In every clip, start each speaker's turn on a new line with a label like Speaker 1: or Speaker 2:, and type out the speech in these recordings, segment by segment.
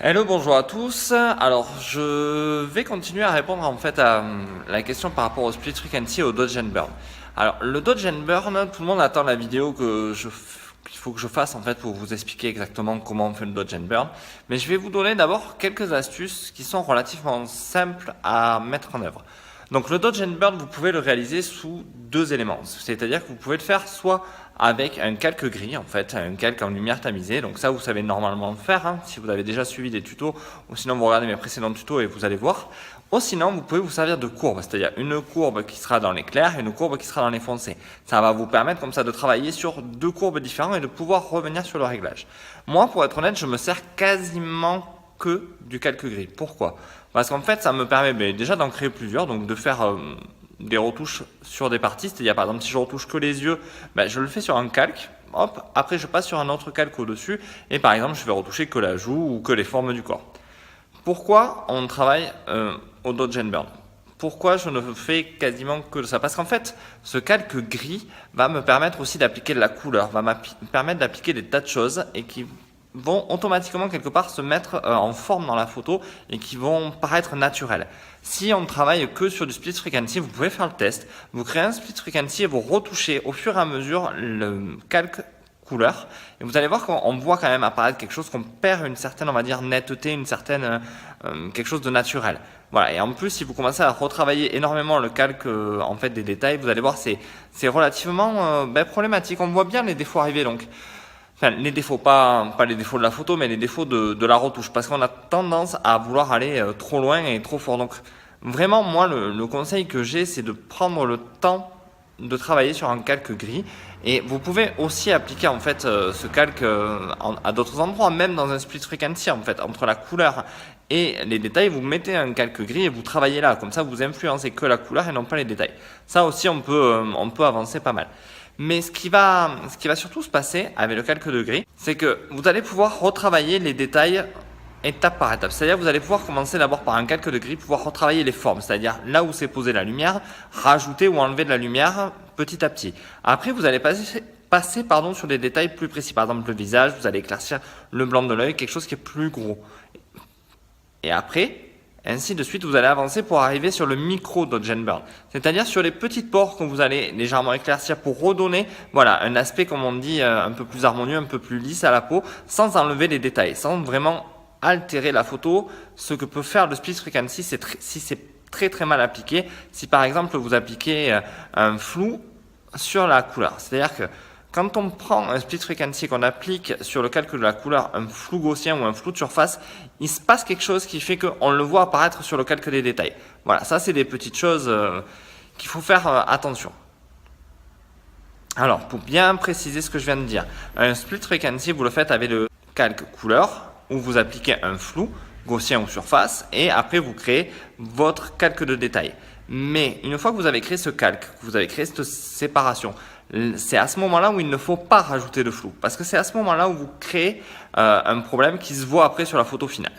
Speaker 1: Hello, bonjour à tous. Alors, je vais continuer à répondre en fait à la question par rapport au split frequency et au dodge and burn. Alors, le dodge and burn, tout le monde attend la vidéo qu'il faut que je fasse en fait pour vous expliquer exactement comment on fait le dodge and burn. Mais je vais vous donner d'abord quelques astuces qui sont relativement simples à mettre en œuvre. Donc le dodge and burn, vous pouvez le réaliser sous deux éléments. C'est-à-dire que vous pouvez le faire soit avec un calque gris, en fait, un calque en lumière tamisée. Donc ça, vous savez normalement le faire, hein, si vous avez déjà suivi des tutos, ou sinon vous regardez mes précédents tutos et vous allez voir. Ou sinon, vous pouvez vous servir de courbes, c'est-à-dire une courbe qui sera dans les clairs et une courbe qui sera dans les foncés. Ça va vous permettre comme ça de travailler sur deux courbes différentes et de pouvoir revenir sur le réglage. Moi, pour être honnête, je me sers quasiment que du calque gris. Pourquoi ? Parce qu'en fait, ça me permet déjà d'en créer plusieurs, donc de faire des retouches sur des parties. C'est-à-dire, par exemple, si je retouche que les yeux, je le fais sur un calque. Hop, après, je passe sur un autre calque au-dessus. Et par exemple, je vais retoucher que la joue ou que les formes du corps. Pourquoi on travaille au dodge and burn ? Pourquoi je ne fais quasiment que ça ? Parce qu'en fait, ce calque gris va me permettre aussi d'appliquer de la couleur, va me permettre d'appliquer des tas de choses et qui vont automatiquement quelque part se mettre en forme dans la photo et qui vont paraître naturelles. Si on ne travaille que sur du split frequency, vous pouvez faire le test, vous créez un split frequency et vous retouchez au fur et à mesure le calque couleur et vous allez voir qu'on voit quand même apparaître quelque chose, qu'on perd une certaine, on va dire, netteté, une certaine quelque chose de naturel. Voilà. Et en plus, si vous commencez à retravailler énormément le calque en fait des détails, vous allez voir c'est relativement problématique. On voit bien les défauts arriver donc. Enfin, les défauts, pas les défauts de la photo, mais les défauts de la retouche. Parce qu'on a tendance à vouloir aller trop loin et trop fort. Donc, vraiment, moi, le conseil que j'ai, c'est de prendre le temps de travailler sur un calque gris. Et vous pouvez aussi appliquer, en fait, ce calque à d'autres endroits, même dans un split frequency, en fait, entre la couleur et les détails, vous mettez un calque gris et vous travaillez là. Comme ça, vous influencez que la couleur et non pas les détails. Ça aussi, on peut avancer pas mal. Mais ce qui va surtout se passer avec le calque de gris, c'est que vous allez pouvoir retravailler les détails étape par étape. C'est-à-dire que vous allez pouvoir commencer d'abord par un calque de gris, pouvoir retravailler les formes, c'est-à-dire là où s'est posée la lumière, rajouter ou enlever de la lumière petit à petit. Après, vous allez passer sur des détails plus précis. Par exemple, le visage, vous allez éclaircir le blanc de l'œil, quelque chose qui est plus gros. Et après, ainsi de suite, vous allez avancer pour arriver sur le micro dodge and burn, c'est-à-dire sur les petites pores que vous allez légèrement éclaircir pour redonner un aspect, comme on dit, un peu plus harmonieux, un peu plus lisse à la peau, sans enlever les détails, sans vraiment altérer la photo. Ce que peut faire le split frequency, si c'est très très mal appliqué, si par exemple vous appliquez un flou sur la couleur, c'est-à-dire que quand on prend un split frequency qu'on applique sur le calque de la couleur, un flou gaussien ou un flou de surface, il se passe quelque chose qui fait qu'on le voit apparaître sur le calque des détails. Voilà, ça c'est des petites choses qu'il faut faire attention. Alors, pour bien préciser ce que je viens de dire, un split frequency, vous le faites avec le calque couleur, où vous appliquez un flou gaussien ou surface, et après vous créez votre calque de détail. Mais une fois que vous avez créé ce calque, que vous avez créé cette séparation, c'est à ce moment-là où il ne faut pas rajouter de flou. Parce que c'est à ce moment-là où vous créez un problème qui se voit après sur la photo finale.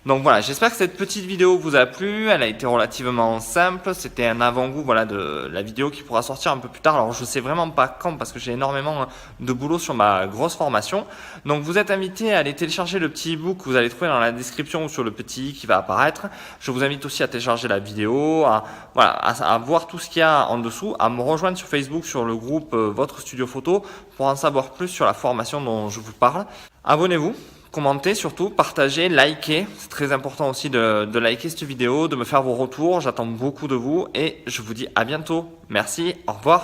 Speaker 1: Donc voilà, j'espère que cette petite vidéo vous a plu. Elle a été relativement simple. C'était un avant-goût de la vidéo qui pourra sortir un peu plus tard. Alors je sais vraiment pas quand parce que j'ai énormément de boulot sur ma grosse formation. Donc vous êtes invité à aller télécharger le petit ebook que vous allez trouver dans la description ou sur le petit i qui va apparaître. Je vous invite aussi à télécharger la vidéo, à voir tout ce qu'il y a en dessous, à me rejoindre sur Facebook sur le groupe Votre Studio Photo pour en savoir plus sur la formation dont je vous parle. Abonnez-vous. Commentez surtout, partagez, likez. C'est très important aussi de liker cette vidéo, de me faire vos retours. J'attends beaucoup de vous et je vous dis à bientôt. Merci, au revoir.